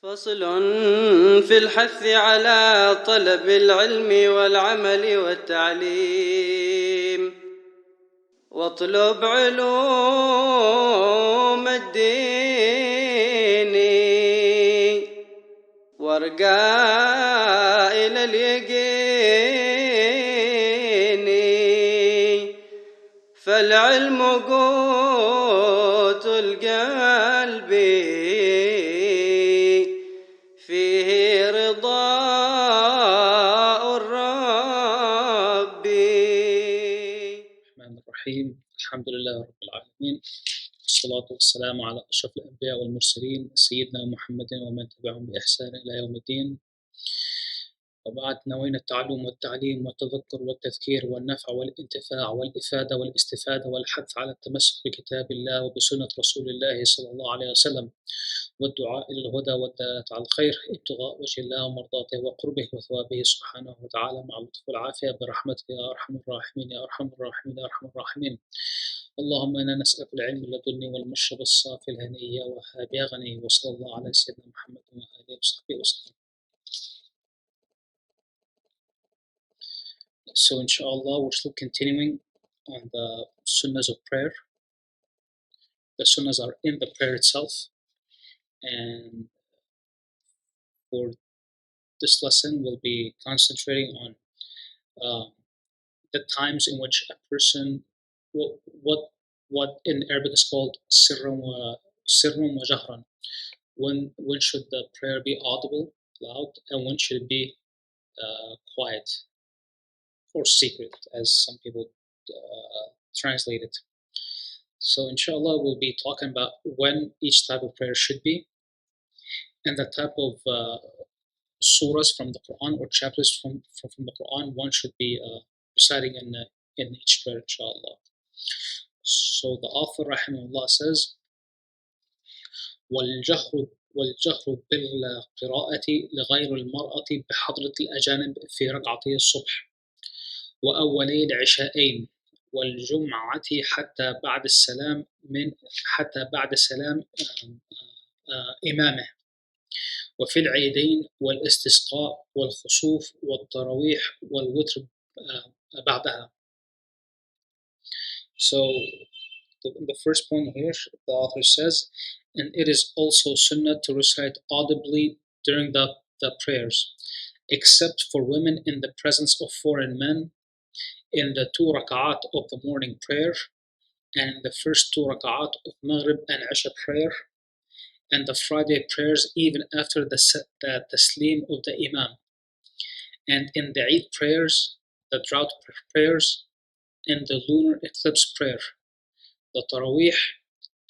فصل في الحث على طلب العلم والعمل والتعليم واطلب علوم الدين وارقى إلى اليقين فالعلم قوت القلب فيه رضاء الرب. الرحمن الرحيم. الحمد لله رب العالمين، والصلاة والسلام على أشرف الأنبياء والمرسلين سيدنا محمد ومن تبعهم بإحسان إلى يوم الدين. وبعد، نوينا التعلم والتعليم والتذكر والتذكير والنفع والانتفاع والإفادة والاستفادة والحث على التمسك بكتاب الله وبسنة رسول الله صلى الله عليه وسلم، والدعاء إلى الهدى والدعاء على الخير، ابتغاء وجه الله ومرضاته وقربه وثوابه سبحانه وتعالى مع اللطف والعافية برحمتك يا أرحم الراحمين يا أرحم الراحمين يا أرحم الراحمين. اللهم إنا نسألك العلم اللدني والمشرب الصافي الهنية وهاب يا غني، وصلى الله على سيدنا محمد وآله وصحبه وسلم. So inshallah, we're still continuing on the sunnahs of prayer. The sunnahs are in the prayer itself, and for this lesson we'll be concentrating on the times in which a person, what in Arabic is called sirrun wa jahran. When should the prayer be audible, loud, and when should it be quiet or secret, as some people translate it. So inshallah, we'll be talking about when each type of prayer should be, and the type of surahs from the Qur'an or chapters from the Qur'an one should be reciting in each prayer, inshallah. So the author rahimahullah says, والجهر بالقراءة لغير المرأة بحضرة الأجانب في ركعتي الصبح وأولي العشاءين والجمعة حتى بعد السلام إمامه، وفي العيدين والاستسقاء والخسوف والتراويح والوتر بعدها. So the first point here, the author says, and it is also sunnah to recite audibly during the prayers, except for women in the presence of foreign men, in the 2 rak'at of the morning prayer, and the first 2 rak'at of Maghrib and Isha prayer, and the Friday prayers even after the taslim of the Imam, and in the Eid prayers, the drought prayers, and the lunar eclipse prayer, the Taraweeh,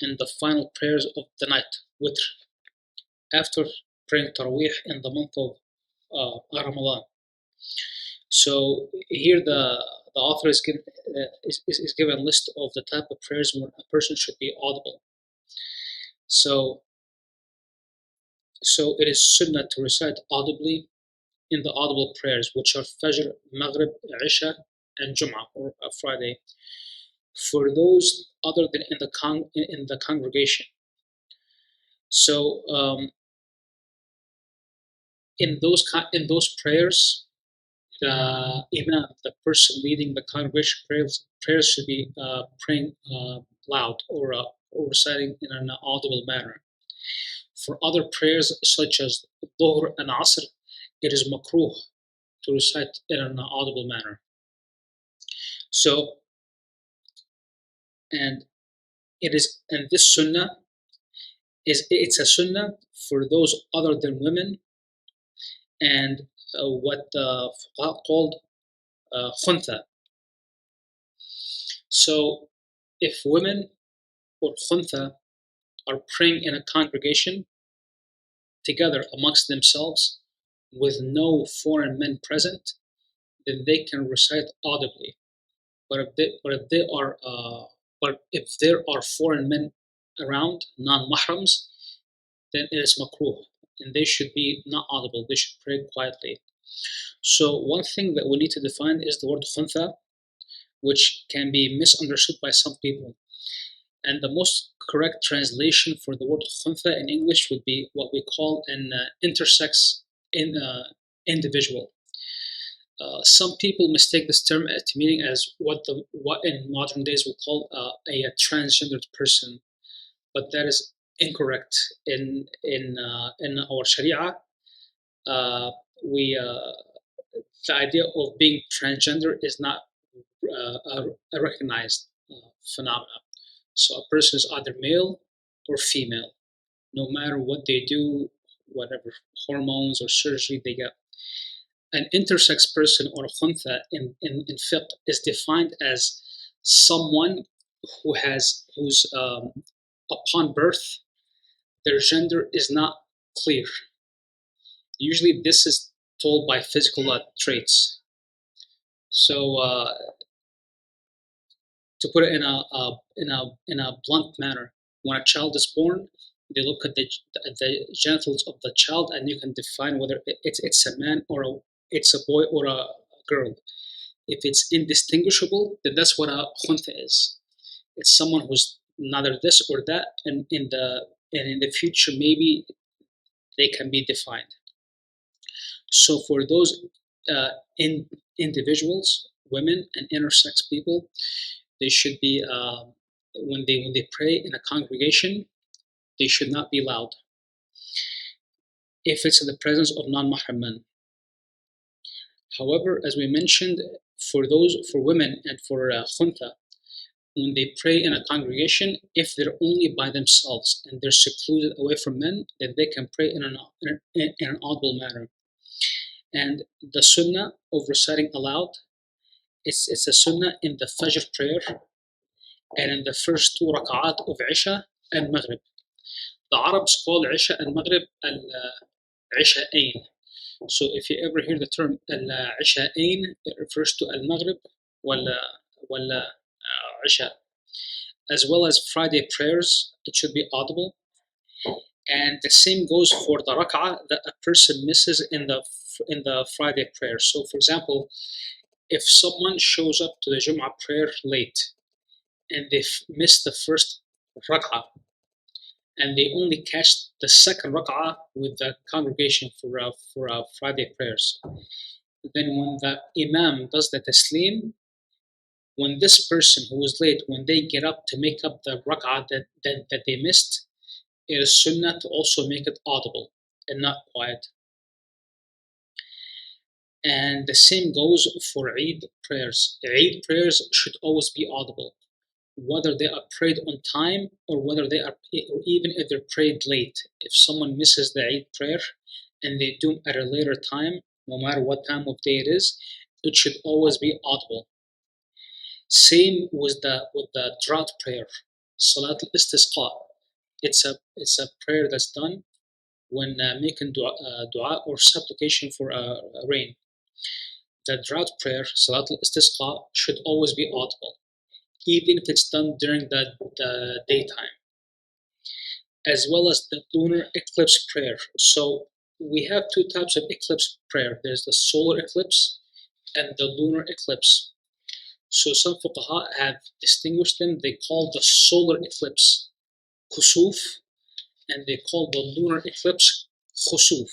and the final prayers of the night, witr, after praying Taraweeh in the month of Ramadan. So here the author is given a list of the type of prayers where a person should be audible. So it is sunnah to recite audibly in the audible prayers, which are Fajr, Maghrib, Isha, and Jum'ah, or Friday, for those other than in the congregation. So in those prayers, the Imam, the person leading the congregation prayers should be praying loud or reciting in an audible manner. For other prayers such as Dhuhr and Asr, it is makruh to recite in an audible manner. So, and this sunnah it's a sunnah for those other than women, and what the fuqaha called khuntha. So if women or khuntha are praying in a congregation together amongst themselves with no foreign men present, then they can recite audibly. But if there are foreign men around, non-mahrams, then it is makruh, and they should be not audible. They should pray quietly. So one thing that we need to define is the word khuntha, which can be misunderstood by some people. And the most correct translation for the word khuntha in English would be what we call an intersex individual. Some people mistake this term to meaning as what in modern days we call a transgendered person, but that is incorrect. In our Sharia, we the idea of being transgender is not a recognized phenomena. So a person is either male or female, no matter what they do, whatever hormones or surgery they get. An intersex person or khuntha in fiqh is defined as someone whose upon birth their gender is not clear. Usually this is told by physical traits. So to put it in a blunt manner, when a child is born, they look at the genitals of the child, and you can define whether it's a man or it's a boy or a girl. If it's indistinguishable, then that's what a khuntha is. It's someone who's neither this or that, and in the future maybe they can be defined. So for those individuals, women and intersex people, they should be when they pray in a congregation, they should not be loud if it's in the presence of non-mahram men. However, as we mentioned, for women and for khuntha, when they pray in a congregation, if they're only by themselves and they're secluded away from men, then they can pray in an audible manner. And the sunnah of reciting aloud, it's a sunnah in the Fajr prayer and in the first 2 rak'at of Isha and Maghrib. The Arabs call Isha and Maghrib al-Isha'ain. So if you ever hear the term al-Isha'ain, it refers to al-Maghrib wal Isha. As well as Friday prayers, it should be audible. And the same goes for the rak'ah that a person misses in the Friday prayer. So for example, if someone shows up to the Jum'ah prayer late and they miss the first rak'ah and they only catch the second rak'ah with the congregation for Friday prayers, then when the imam does the taslim, when this person who was late, when they get up to make up the rak'ah that they missed, it is sunnah to also make it audible and not quiet. And the same goes for Eid prayers. Eid prayers should always be audible, whether they are prayed on time or whether they are, or even if they're prayed late. If someone misses the Eid prayer and they do it at a later time, no matter what time of day it is, it should always be audible. Same with the drought prayer, Salat al-Istisqa. It's a prayer that's done when making dua or supplication for rain. The drought prayer, Salat al-Istisqa, should always be audible, even if it's done during the daytime. As well as the lunar eclipse prayer. So we have two types of eclipse prayer. There's the solar eclipse and the lunar eclipse. So some fuqaha have distinguished them. They call the solar eclipse kusuf, and they call the lunar eclipse khusuf.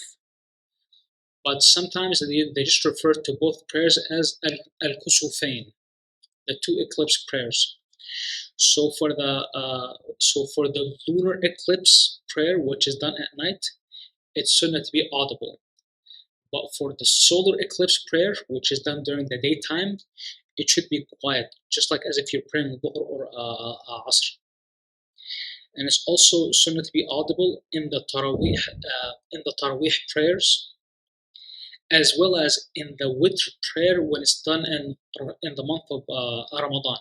But sometimes they just refer to both prayers as al-kusufain, the two eclipse prayers. So for the lunar eclipse prayer, which is done at night, it's sunnah to be audible. But for the solar eclipse prayer, which is done during the daytime, it should be quiet, just like as if you're praying Dhuhr or Asr. And it's also sunnah to be audible in the Taraweeh prayers, as well as in the witr prayer when it's done in the month of Ramadan.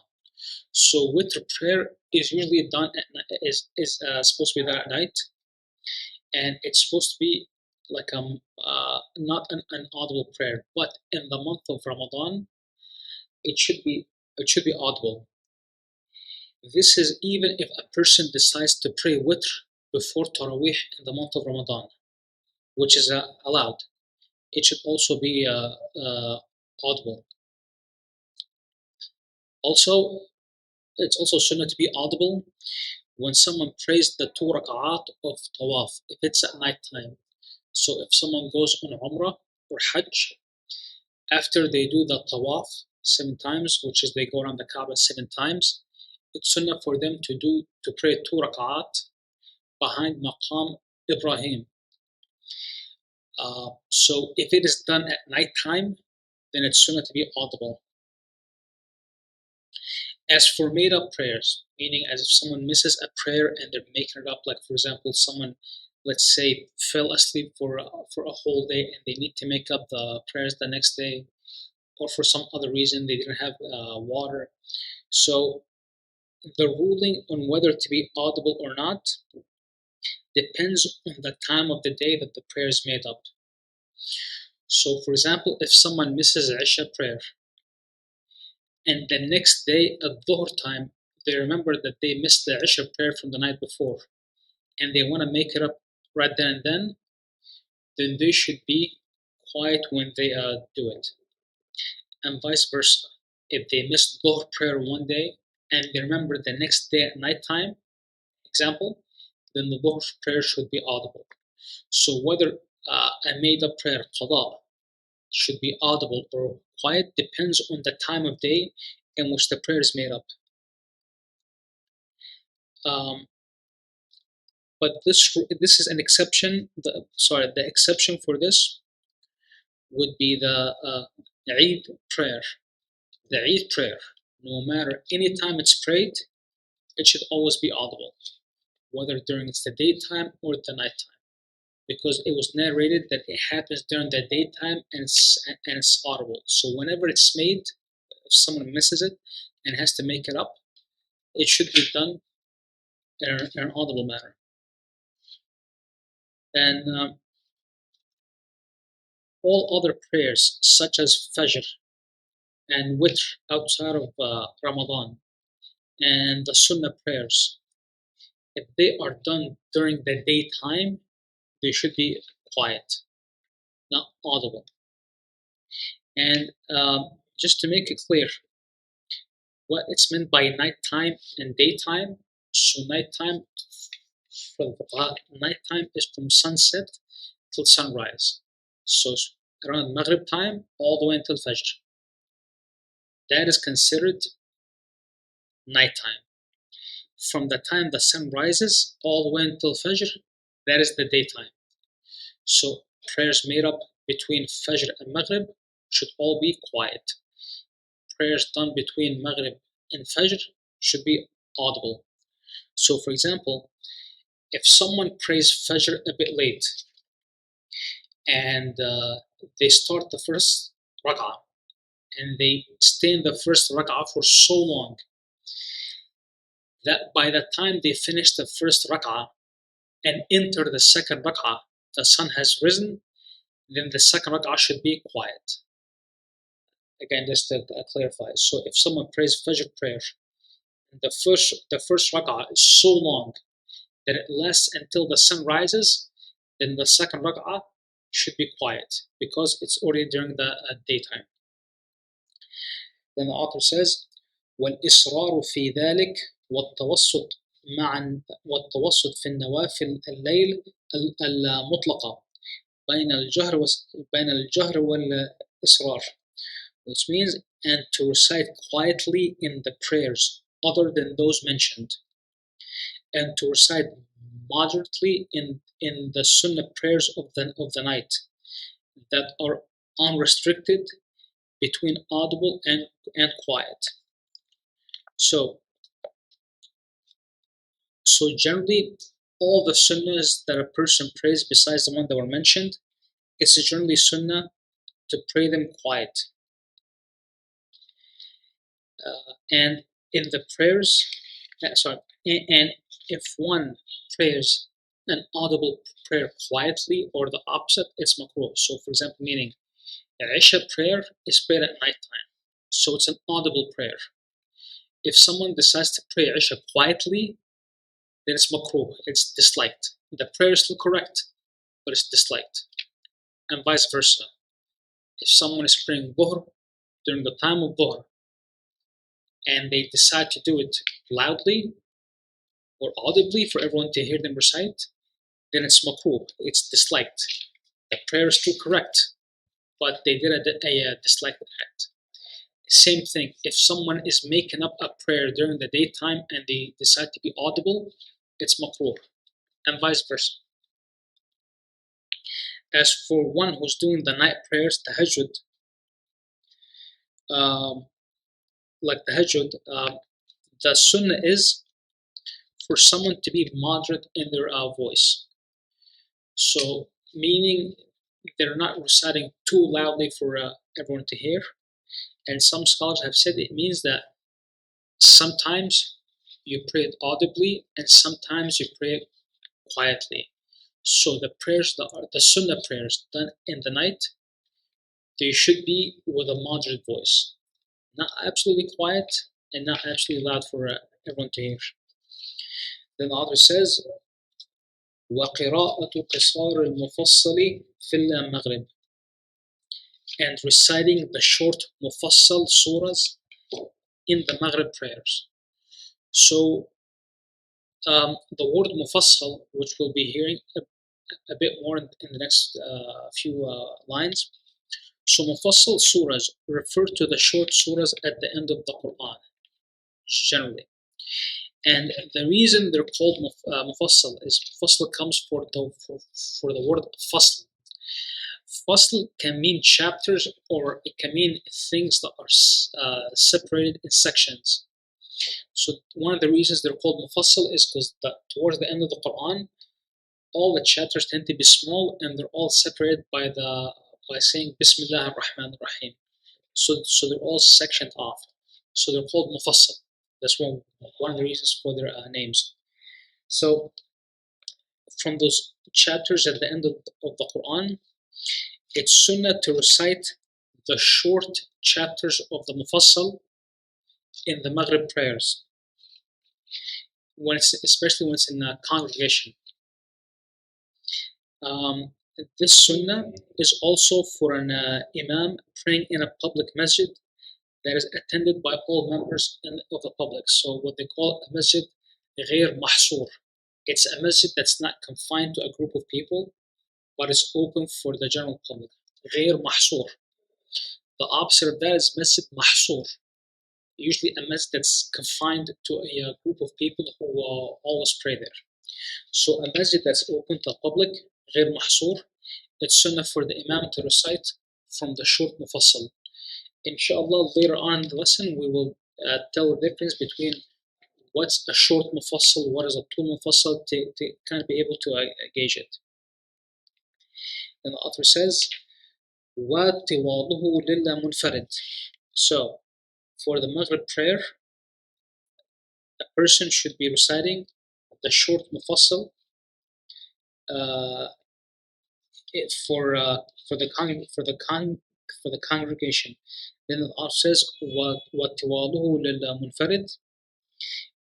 So witr prayer is usually done is supposed to be done at night, and it's supposed to be like not an audible prayer. But in the month of Ramadan, it should be audible. This is even if a person decides to pray witr before Taraweeh in the month of Ramadan, which is allowed. It should also be audible. Also, it's also sunnah to be audible when someone prays the 2 rak'at of tawaf, if it's at night time. So if someone goes on Umrah or Hajj, after they do the tawaf 7 times, which is they go around the Kaaba 7 times, it's sunnah for them to pray 2 rak'at behind Maqam Ibrahim. So if it is done at night time, then it's sunnah to be audible. As for made-up prayers, meaning as if someone misses a prayer and they're making it up, like for example, someone, let's say, fell asleep for a whole day and they need to make up the prayers the next day, or for some other reason they didn't have water. So the ruling on whether to be audible or not depends on the time of the day that the prayer is made up. So for example, if someone misses Isha prayer and the next day at Dhuhr time, they remember that they missed the Isha prayer from the night before and they want to make it up right then and then they should be quiet when they do it. And vice versa. If they missed Dhuhr prayer one day and they remember the next day at night time, example, then the Dhuhr prayer should be audible. So whether a made-up prayer, qada, should be audible or quiet depends on the time of day in which the prayer is made up. But this is an exception. The exception for this would be the Eid prayer. The Eid prayer, no matter any time it's prayed, it should always be audible, whether during the daytime or the nighttime, because it was narrated that it happens during the daytime and it's audible. So whenever it's made, if someone misses it and has to make it up, it should be done in an audible manner. And all other prayers, such as Fajr and Witr outside of Ramadan, and the Sunnah prayers, if they are done during the daytime, they should be quiet, not audible. And just to make it clear, what it's meant by nighttime and daytime. So nighttime, for the nighttime is from sunset till sunrise. So around Maghrib time all the way until Fajr. That is considered nighttime. From the time the sun rises all the way until Fajr, that is the daytime. So prayers made up between Fajr and Maghrib should all be quiet. Prayers done between Maghrib and Fajr should be audible. So for example, if someone prays Fajr a bit late and they start the first rak'ah and they stay in the first rak'ah for so long that by the time they finish the first rak'ah and enter the second rak'ah, the sun has risen, then the second rak'ah should be quiet. Again, just to clarify. So if someone prays Fajr prayer, the first rak'ah is so long that it lasts until the sun rises, then the second rak'ah should be quiet because it's already during the daytime. Then the author says, وَالْإِصْرَارُ فِي ذَلِكَ والتوسط في النوافل الليل المطلقة بين الجهر والإصرار, which means and to recite quietly in the prayers other than those mentioned, and to recite moderately in the sunnah prayers of the night that are unrestricted between audible and quiet. So generally, all the sunnahs that a person prays besides the one that were mentioned, it's generally sunnah to pray them quiet. And in the prayers, and if one prays an audible prayer quietly or the opposite, it's makruh. So for example, meaning Isha prayer is prayed at night time, so it's an audible prayer. If someone decides to pray Isha quietly, then it's makruh, it's disliked. The prayer is still correct, but it's disliked. And vice versa. If someone is praying Dhuhr during the time of Dhuhr, and they decide to do it loudly or audibly for everyone to hear them recite, then it's makruh, it's disliked. The prayer is still correct, but they did a disliked act. Same thing, if someone is making up a prayer during the daytime and they decide to be audible, it's makruh, and vice versa. As for one who's doing the night prayers, tahajjud, like tahajjud, the sunnah is for someone to be moderate in their voice. So, meaning they're not reciting too loudly for everyone to hear. And some scholars have said it means that sometimes you pray it audibly and sometimes you pray it quietly. So the prayers that are the sunnah prayers done in the night, they should be with a moderate voice, not absolutely quiet and not absolutely loud for everyone to hear. Then the author says, وَقِرَاءَةُ قِصَارِ الْمُفَصَّلِ فِي الْمَغْرِبِ, and reciting the short mufassal surahs in the Maghrib prayers. So the word mufassal, which we'll be hearing a bit more in the next few lines. So mufassal surahs refer to the short surahs at the end of the Qur'an, generally. And the reason they're called mufassal is mufassal comes for the word fasl. Fasl can mean chapters, or it can mean things that are separated in sections. So one of the reasons they're called mufassal is because towards the end of the Quran, all the chapters tend to be small and they're all separated by saying Bismillah ar-Rahman ar-Rahim. So they're all sectioned off. So they're called mufassal. That's one of the reasons for their names. So from those chapters at the end of the Quran, it's sunnah to recite the short chapters of the mufassal in the Maghrib prayers, especially when it's in a congregation. This sunnah is also for an imam praying in a public masjid that is attended by all members of the public. So what they call a masjid غير محصور. It's a masjid that's not confined to a group of people, but it's open for the general public. غير محصور. The opposite of that is masjid mahsur. Usually a masjid that's confined to a group of people who always pray there. So a masjid that's open to the public, غير محصور, it's sunnah for the imam to recite from the short mufassal. Inshallah, later on in the lesson, we will tell the difference between what's a short mufassal, what is a tul mufassal, to kind of be able to gauge it. And the author says, وَاتِوَاضُهُ لِلَّا مُنْفَرِدٍ. So, for the Maghrib prayer, a person should be reciting the short mufassal for the congregation. Then the author says, وَاتِوَاضُهُ لِلَّا مُنْفَرِدٍ,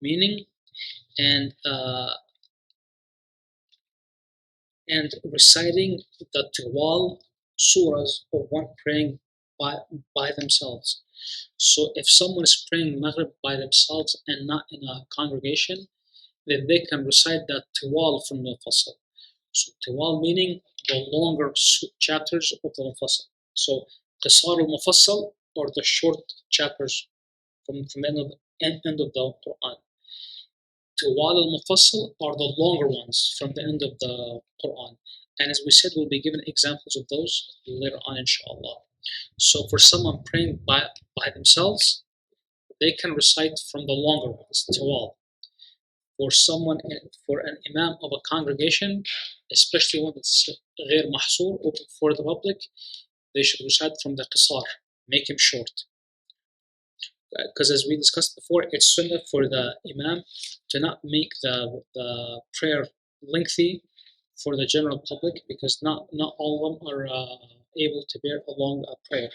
meaning and reciting the tiwal surahs of one praying by themselves. So if someone is praying Maghrib by themselves and not in a congregation, then they can recite that tiwal from the mufassal. So tiwal meaning the longer chapters of the mufassal. So qisar al-mufassal, or the short chapters from the end of the Quran. Tiwal al-mufassal are the longer ones from the end of the Quran. And as we said, we'll be given examples of those later on, inshallah. So for someone praying by themselves, they can recite from the longer ones, tiwal. For an imam of a congregation, especially one that's غير محصور, open for the public, they should recite from the qisar, make him short. Because as we discussed before, it's sunnah for the imam to not make the prayer lengthy for the general public, because not all of them are able to bear a long prayer.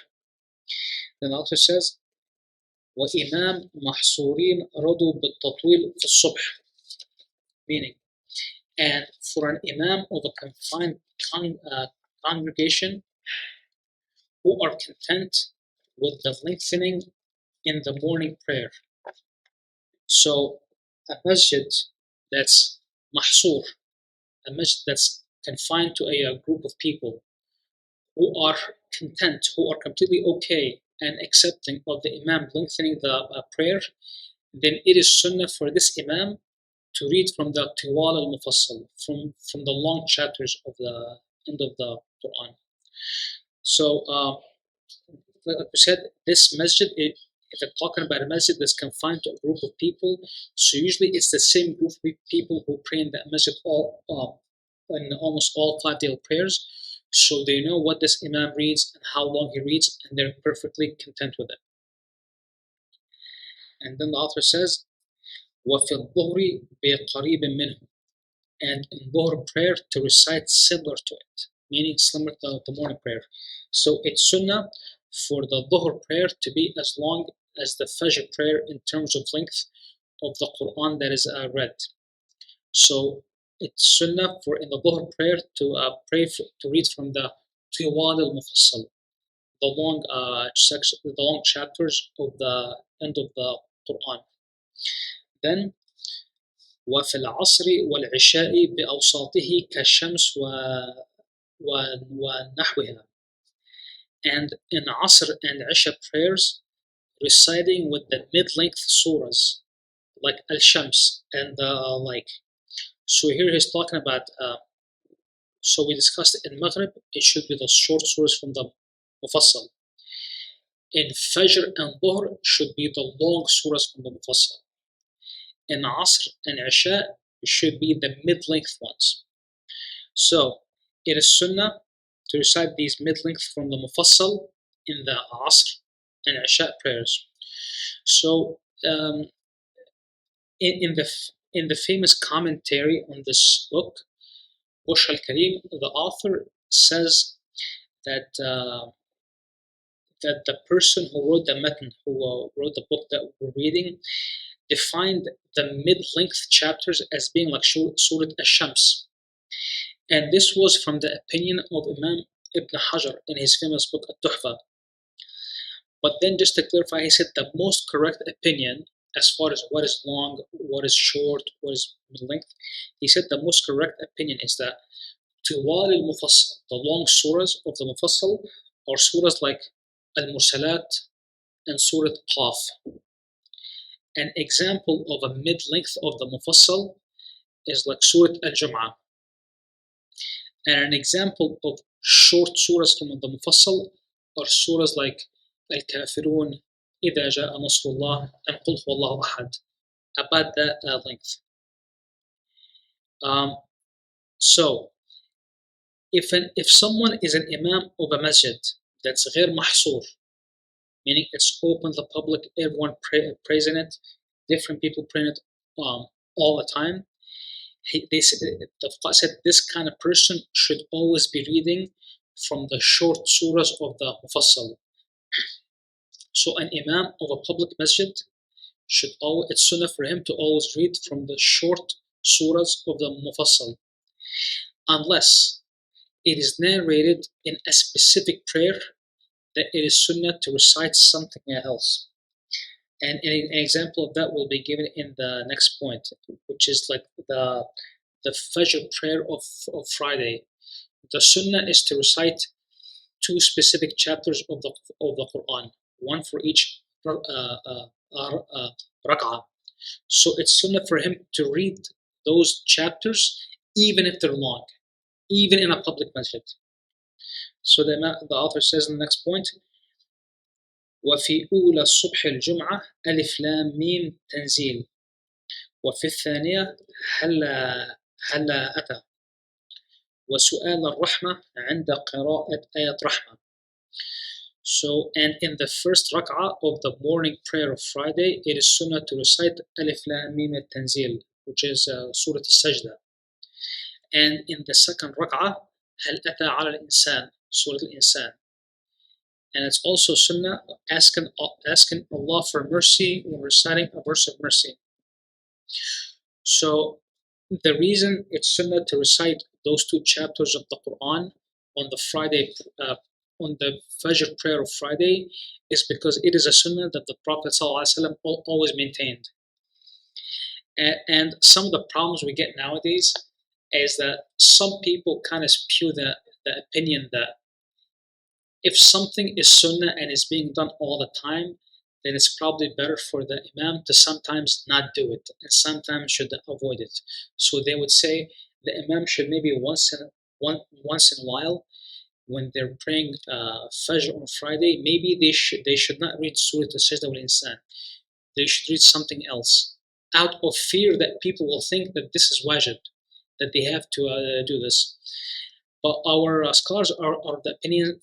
Then the author says, وَإِمَام مَحْصُورِينَ رَضُوا بِالتَّطْوِيلِ فِي الصُّبْحِ, meaning, and for an imam of a confined congregation who are content with the lengthening in the morning prayer. So a masjid that's mahsur, a masjid that's confined to a group of people who are content, who are completely okay and accepting of the imam lengthening the prayer, then it is sunnah for this imam to read from the tiwal al-mufassal, from the long chapters of the end of the Quran. So, like we said, this masjid, if they're talking about a masjid that's confined to a group of people, so usually it's the same group of people who pray in that masjid in almost all 5 daily prayers. So they know what this imam reads and how long he reads, and they're perfectly content with it. And then the author says, وَفِي الظُّهْرِ بِقَرِيبٍ مِّنْهُ, and in Dhuhr prayer to recite similar to it, meaning similar to the morning prayer. So it's sunnah for the Dhuhr prayer to be as long as the Fajr prayer in terms of length of the Quran that is read. So it's sunnah for in the Dhuhr prayer to to read from the Tiwal al-Mufassal, the long section, the long chapters of the end of the Quran. Then وفي العصر والعشاء بأوساطه كالشمس ونحوها. And in Asr and Isha prayers, reciting with the mid-length surahs, like Al-Shams and the like. So here he's talking about, so we discussed in Maghrib, it should be the short surahs from the Mufassal. In Fajr and Dhuhr should be the long surahs from the Mufassal. In Asr and Isha, it should be the mid-length ones. So it is sunnah to recite these mid-length from the Mufassal in the Asr and Isha prayers. So in the famous commentary on this book, Bush al-Karim, the author says that that the person who wrote the matan, who wrote the book that we're reading, defined the mid-length chapters as being like Surah Ash-Shams. And this was from the opinion of Imam Ibn Hajar in his famous book At-Tuhfa. But then just to clarify, he said the most correct opinion as far as what is long, what is short, what is mid-length, he said the most correct opinion is that Tiwal al-Mufassal, the long surahs of the Mufassal, are surahs like Al-Mursalat and Surah Qaf. An example of a mid-length of the Mufassal is like Surah Al-Jum'ah. And an example of short surahs from the Mufassal are surahs like Al-Kafirun, إِذَا جَاءَ نَصْرُ اللَّهِ, and قُلْ هُوَ اللَّهُ أَحَدٌ, about that length. So, if someone is an imam of a masjid that's غير محصور, meaning it's open to the public, everyone prays in it, different people pray in it all the time, the Prophet said this kind of person should always be reading from the short surahs of the Mufassal. So an imam of a public masjid should always, it's sunnah for him to always read from the short surahs of the Mufassal, unless it is narrated in a specific prayer that it is sunnah to recite something else. And an example of that will be given in the next point, which is like the Fajr prayer of Friday. The sunnah is to recite 2 specific chapters of the Quran, one for each rak'ah. So it's sunnah for him to read those chapters even if they're long, even in a public masjid. So the author says in the next point, وفي أولى الصبح الجمعة ألف لام ميم تنزيل وفي الثانية هلا أتى وسؤال الرحمة عند قراءة آية رحمة. So, and in the first rak'ah of the morning prayer of Friday, it is sunnah to recite Alif Lam Mim Tanzil, which is Surah Al-Sajda. And in the second rak'ah, Hal Ata Ala Al-Insan, Surah Al-Insan. And it's also sunnah asking Allah for mercy when reciting a verse of mercy. So the reason it's sunnah to recite those 2 chapters of the Quran on the Friday, on the Fajr prayer of Friday, is because it is a sunnah that the Prophet ﷺ always maintained. And some of the problems we get nowadays is that some people kind of spew the opinion that if something is sunnah and is being done all the time, then it's probably better for the imam to sometimes not do it and sometimes should avoid it. So they would say the imam should maybe once in a while, when they're praying Fajr on Friday, maybe they should not read Surah Al-Sajda wal-Insan. They should read something else, out of fear that people will think that this is wajib, that they have to do this. But our scholars are of the opinion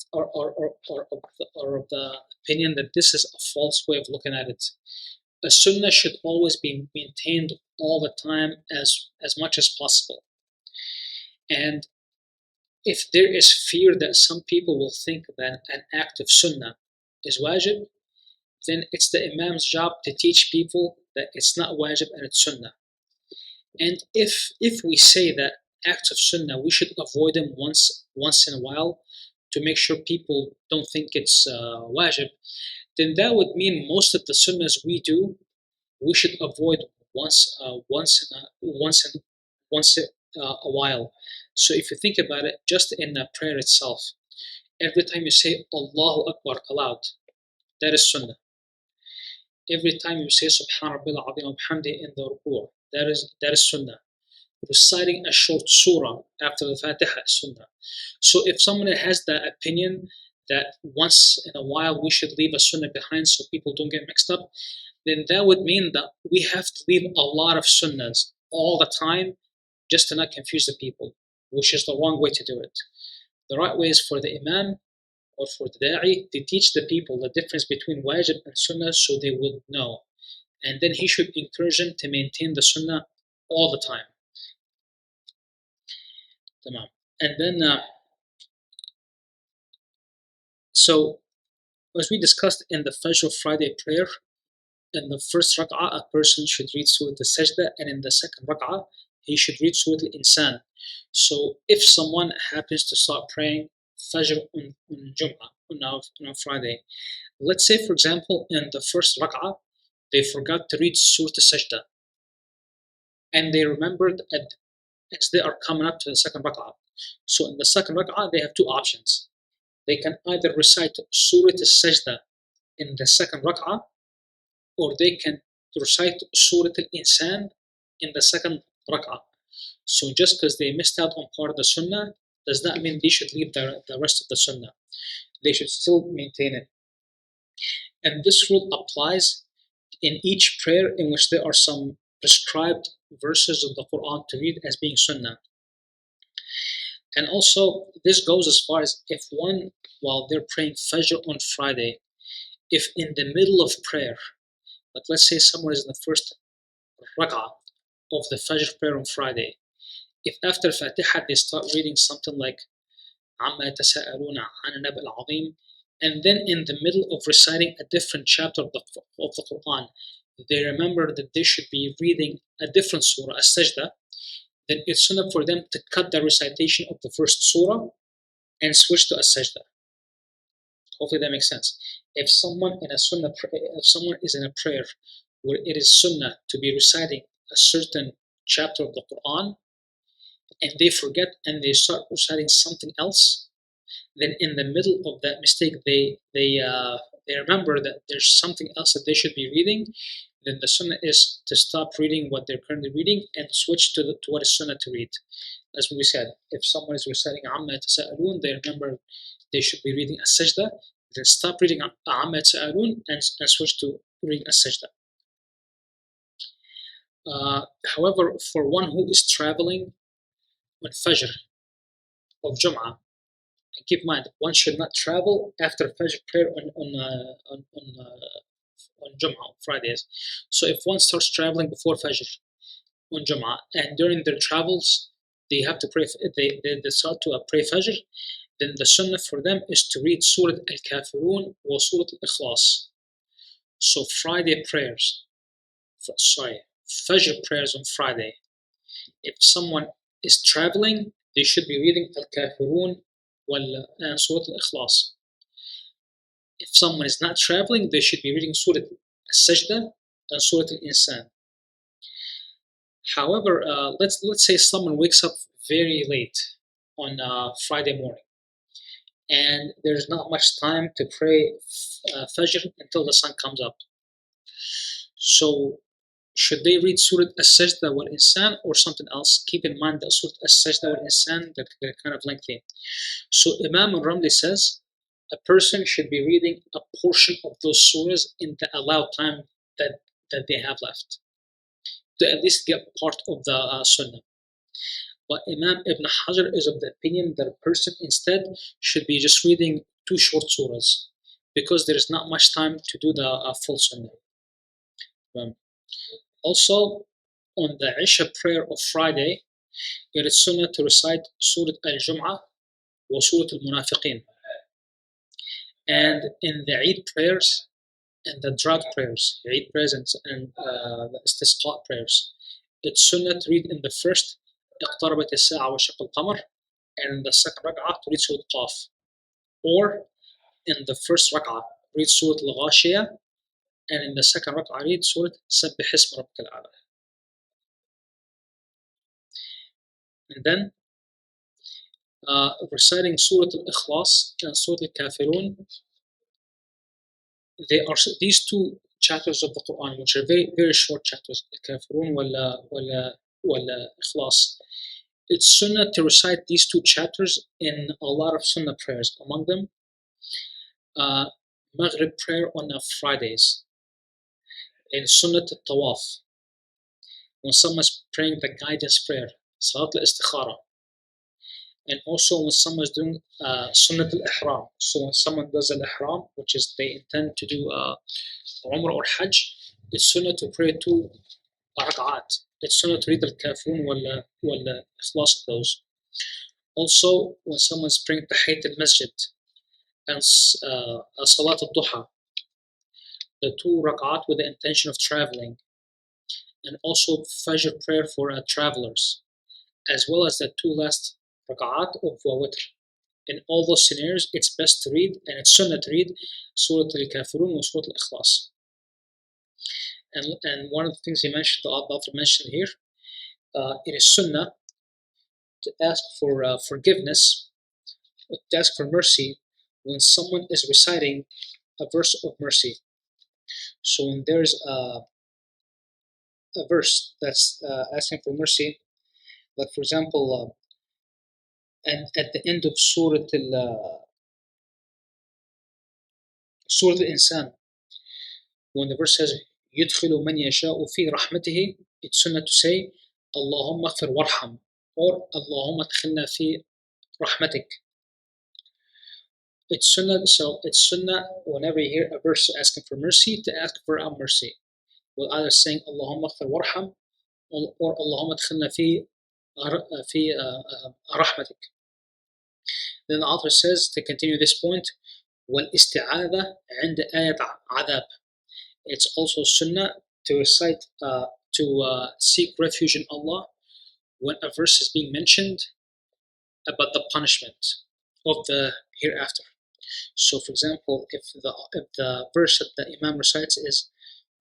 that this is a false way of looking at it. A sunnah should always be maintained all the time as much as possible. And if there is fear that some people will think that an act of sunnah is wajib, then it's the imam's job to teach people that it's not wajib and it's sunnah. And if we say that acts of sunnah, we should avoid them once in a while to make sure people don't think it's wajib, then that would mean most of the sunnahs we do, we should avoid once a while. So if you think about it, just in the prayer itself, every time you say Allahu Akbar aloud, that is sunnah. Every time you say Subhan Rabbil Azim wa bihamdihi in the ruku', that is sunnah. Reciting a short surah after the Fatihah is sunnah. So if someone has the opinion that once in a while we should leave a sunnah behind so people don't get mixed up, then that would mean that we have to leave a lot of sunnahs all the time just to not confuse the people, which is the wrong way to do it. The right way is for the imam or for the da'i to teach the people the difference between wajib and sunnah so they would know. And then he should encourage them to maintain the sunnah all the time. And then, so as we discussed in the Fajr Friday prayer, in the first rak'ah, a person should read Surah Al-Sajda, and in the second rak'ah, he should read Surah Al-Insan. So if someone happens to start praying Fajr on Jum'ah, on a Friday, let's say, for example, in the first rak'ah, they forgot to read Surah Al-Sajda, and they remembered as they are coming up to the second rak'ah. So in the second rak'ah, they have two options. They can either recite Surah Al-Sajda in the second rak'ah, or they can recite Surah Al-Insan in the second rak'ah. So just because they missed out on part of the sunnah does not mean they should leave the rest of the sunnah. They should still maintain it. And this rule applies in each prayer in which there are some prescribed verses of the Qur'an to read as being sunnah. And also, this goes as far as if one, while they're praying Fajr on Friday, if in the middle of prayer, like let's say someone is in the first rak'ah of the Fajr prayer on Friday, if after Fatihah they start reading something like عَمَّا يَتَسَاءَلُونَ عَنِ النَّبَإِ الْعَظِيمِ, and then in the middle of reciting a different chapter of the Qur'an, they remember that they should be reading a different surah, a sajda, then it's sunnah for them to cut the recitation of the first surah and switch to a sajda. Hopefully that makes sense. If someone is in a prayer where it is sunnah to be reciting a certain chapter of the Qur'an, and they forget and they start reciting something else, then in the middle of that mistake, they remember that there's something else that they should be reading. Then the sunnah is to stop reading what they're currently reading and switch to what is sunnah to read. As we said, if someone is reciting عَمَّا يَتَسَاءَلُونَ, they remember they should be reading a sajda, then stop reading عَمَّا يَتَسَاءَلُونَ and switch to reading a sajda. However, for one who is traveling on Fajr of Jum'ah, and keep in mind, one should not travel after Fajr prayer on Jum'ah, on Fridays. So if one starts traveling before Fajr on Jum'ah, and during their travels, they have to pray, they start to pray Fajr, then the sunnah for them is to read Surah Al-Kafirun or Surah Al-Ikhlas. So Fajr prayers on Friday. If someone is traveling, they should be reading Al-Kafirun and Surah Al-Ikhlas. If someone is not traveling, they should be reading Surah Al-Sajda and Surah Al-Insan. However, let's say someone wakes up very late on Friday morning, and there's not much time to pray Fajr until the sun comes up. So, should they read Surah As-Sajda wal Insan or something else? Keep in mind that Surah As-Sajda wal Insan, they're kind of lengthy. So, Imam al-Ramli says a person should be reading a portion of those surahs in the allowed time that they have left, to at least get part of the Sunnah. But Imam Ibn Hajar is of the opinion that a person instead should be just reading 2 short surahs, because there is not much time to do the full Sunnah. Also, on the Isha prayer of Friday, it is Sunnah to recite Surah Al-Jum'ah wa Surah Al-Munafiqeen. And in the Eid prayers and the drought prayers, Eid prayers and the Istisqa prayers, it's Sunnah to read in the first اقتربت الساعة وشق القمر, and in the second rak'ah to read Surah Qaf. Or in the first rak'ah read Surah Al-Ghashiyah, and in the second rak'ah read Surah سبح اسم ربك الأعلى. And then reciting Surah Al-Ikhlas and Surah Al-Kafirun, they are these 2 chapters of the Qur'an, which are very, very short chapters, Al-Kafirun wal Ikhlas. It's Sunnah to recite these 2 chapters in a lot of Sunnah prayers. Among them, Maghrib prayer on Fridays, in Sunnah al-Tawaf, when someone's praying the guidance prayer, Salat al-Istikhara, and also when someone's doing Sunnah al-Ihram. So when someone does al-Ihram, which is they intend to do Umrah or Hajj, it's Sunnah to pray 2 rak'at. It's Sunnah to read al-Kafirun wal Ikhlas of those. Also, when someone's praying Tahiyyat al-Masjid and Salat al-Duha, the 2 rak'at with the intention of traveling, and also Fajr prayer for travelers, as well as the 2 last rak'at of witr. In all those scenarios, it's best to read, and it's Sunnah to read Surah Al-Kafirun and Surah Al-Ikhlas. And one of the things he mentioned, the author mentioned here, it is Sunnah to ask for forgiveness, to ask for mercy when someone is reciting a verse of mercy. So when there's a verse that's asking for mercy, like for example, and at the end of Surah Al-Insan, when the verse says يدخل من يشاء في رحمته, it's Sunnah to say اللهم اغفر وارحم, or اللهم ادخلنا في رحمتك. It's Sunnah whenever you hear a verse asking for mercy, to ask for mercy, with either saying اللهم اغفر وارحم or اللهم ادخلنا في رحمتك. Then the author says, to continue this point, والاستعاذة عند آية عذاب. It's also Sunnah to recite, to seek refuge in Allah when a verse is being mentioned about the punishment of the hereafter. So, for example, if the verse that the Imam recites is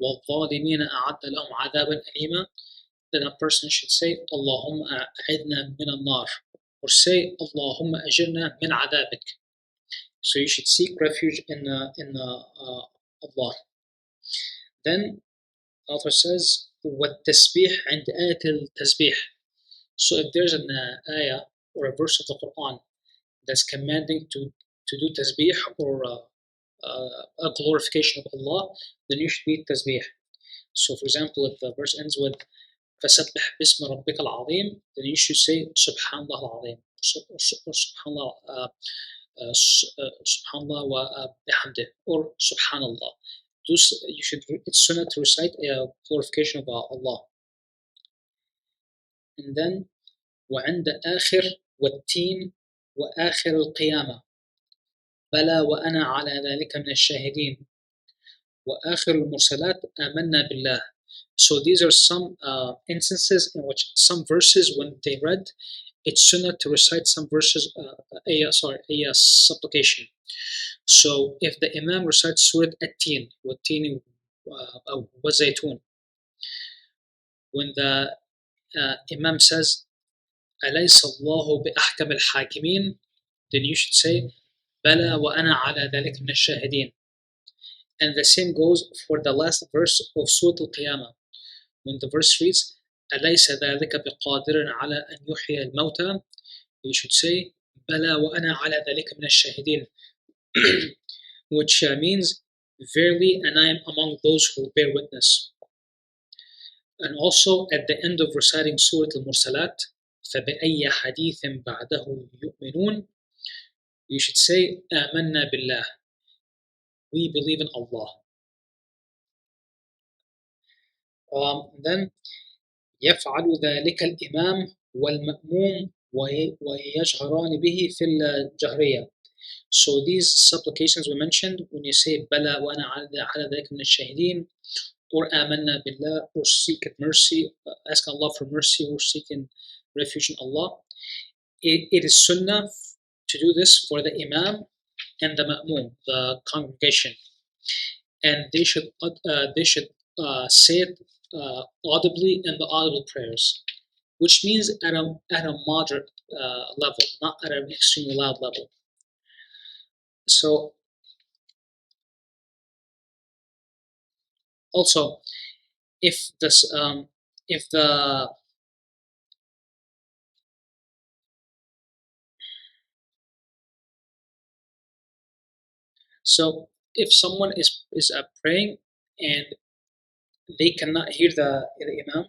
وَالظَّالِمِينَ أَعَدَّ لَهُمْ عَذَابًا أَلِيمًا, then a person should say اللهم أعذنا من النار, or say اللهم أجرنا من عذابك. So you should seek refuge in Allah. Then the author says وَالتَّسْبِيحِ عند آية التسبيح. So if there's an ayah or a verse of the Qur'an that's commanding to do tasbih or a glorification of Allah, then you should read tasbih. So for example, if the verse ends with فَسَبِّحْ بِاسْمِ رَبِّكَ الْعَظِيمِ, then you should say Subhanallah al-Azim, or Subhanallah wa bihamdih, or Subhanallah. It's Sunnah to recite a glorification of Allah. And then وعند آخر والتين وآخر القيامة بلى وأنا على ذلك من الشاهدين وآخر المرسلات آمنا بالله. So these are some instances in which some verses, when they read, it's Sunnah to recite some verses, a supplication. So if the Imam recites Surah At-Tin, وَالتين وَالزَّيْتُون, when the Imam says, أليس الله بأحكم الحاكمين, then you should say, بلى وأنا على ذلك من الشاهدين. And the same goes for the last verse of Surah Al-Qiyamah. When the verse reads, أليس ذلك بقادر على أن يحيي الموتى, you should say, بلى وأنا على ذلك من الشاهدين, which means, verily, and I am among those who bear witness. And also at the end of reciting Surah Al-Mursalat, فبأي حديث بعده يؤمنون, you should say, آمنا بالله, we believe in Allah. Then يفعل ذلك الإمام والمأموم ويجهران به في الجهرية. So these supplications we mentioned, when you say بلى وأنا على ذلك من الشاهدين, or آمنا بالله, or seek mercy, ask Allah for mercy, or seeking refuge in Allah, it is sunnah to do this for the imam and the ma'mum, the congregation, and they should say it audibly in the audible prayers, which means at a moderate level, not at an extremely loud level. So also, if someone is praying and they cannot hear the imam,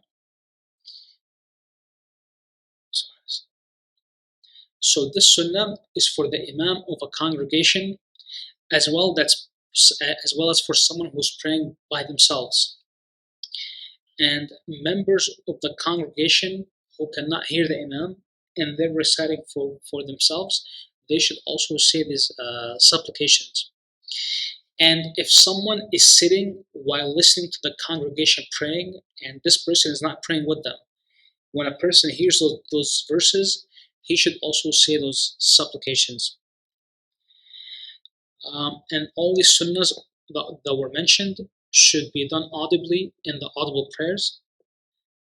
so this sunnah is for the imam of a congregation as well as for someone who's praying by themselves. And members of the congregation who cannot hear the imam and they're reciting for themselves, they should also say these supplications. And if someone is sitting while listening to the congregation praying and this person is not praying with them, when a person hears those verses, he should also say those supplications. And all these sunnahs that were mentioned should be done audibly in the audible prayers,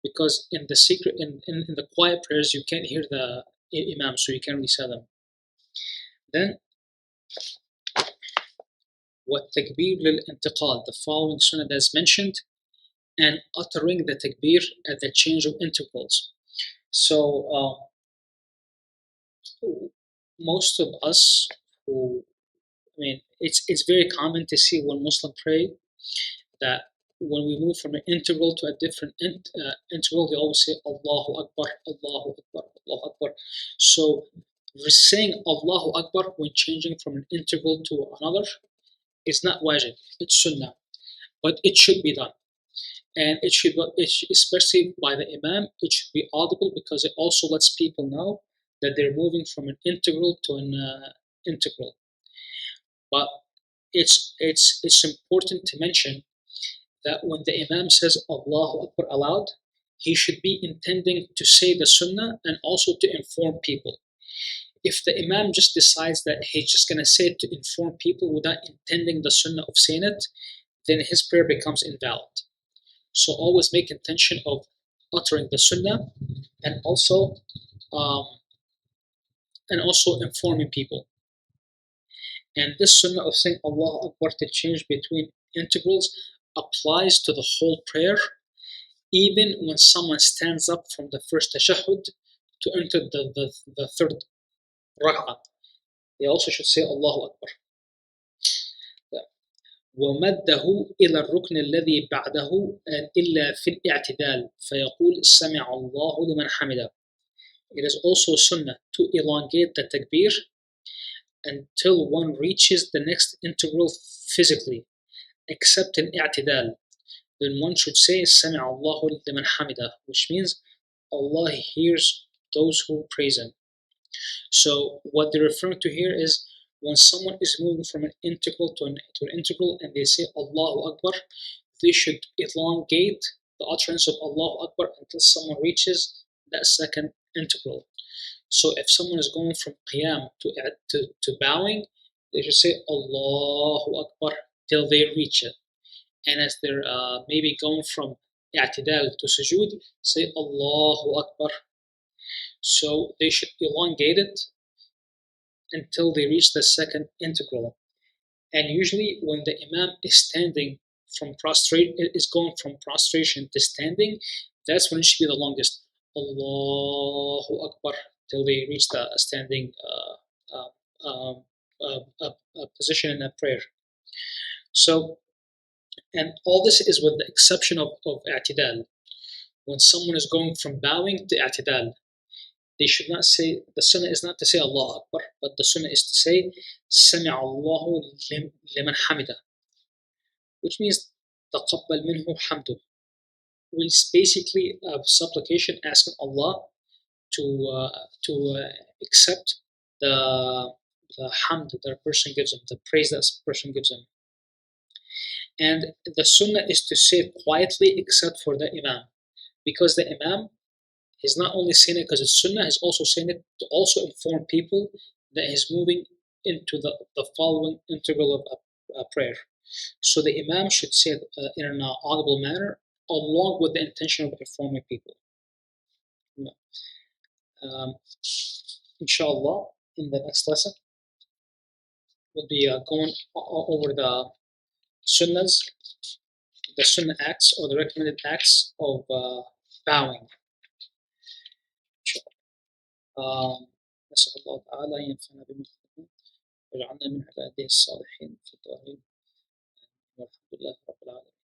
because in the secret, in the quiet prayers, you can't hear the imam, so you can't really say them. Then, وَالتَّكْبِيرُ لِلْإِنْتِقَالِ, the following sunnah that is mentioned, and uttering the takbir at the change of intervals. So, most of us it's very common to see when Muslims pray that when we move from an integral to a different integral, they always say Allahu Akbar, Allahu Akbar, Allahu Akbar. So saying Allahu Akbar when changing from an integral to another is not wajib, it's sunnah, but it should be done. And it should, especially by the imam, it should be audible, because it also lets people know that they're moving from an integral to an integral. But it's important to mention that when the imam says Allahu Akbar aloud, he should be intending to say the sunnah and also to inform people. If the imam just decides that he's just going to say it to inform people without intending the sunnah of saying it, then his prayer becomes invalid. So always make intention of uttering the sunnah and also informing people. And this sunnah of saying Allahu Akbar to change between integrals applies to the whole prayer, even when someone stands up from the first tashahhud to enter the third rak'ah. They also should say Allahu Akbar. ومده إلى الركن الذي بعده إلا في الاعتدال فيقول سمع الله لمن حمده. It is also sunnah to elongate the takbir until one reaches the next integral physically, except in i'tidal. Then one should say سمع الله لمن حمده, which means Allah hears those who praise Him. So what they're referring to here is when someone is moving from an integral to an integral and they say Allahu Akbar, they should elongate the utterance of Allahu Akbar until someone reaches that second integral. So if someone is going from qiyam to bowing, they should say Allahu Akbar till they reach it. And as they're maybe going from i'tidal to sujood, say Allahu Akbar. So they should elongate it until they reach the second integral. And usually when the imam is standing from prostrate, is going from prostration to standing, that's when it should be the longest. Allahu Akbar till they reach the standing position in that prayer. So, and all this is with the exception of i'tidal. When someone is going from bowing to i'tidal, they should not say, the sunnah is not to say Allah Akbar, but the sunnah is to say Sami'a Allahu liman hamida, which means taqabbal minhu hamdu, which is basically a supplication asking Allah to accept the hamd that a person gives him, the praise that a person gives him. And the sunnah is to say it quietly except for the imam, because the imam is not only saying it because it's sunnah, he's also saying it to also inform people that he's moving into the following integral of a prayer. So the imam should say it in an audible manner, along with the intention of informing people. Inshallah, in the next lesson, we'll be going over the sunnahs, the sunnah acts or the recommended acts of bowing. نسأل الله تعالى أن ينفعنا بما علمنا ويجعلنا من عباده الصالحين في الدارين والحمد لله رب العالمين.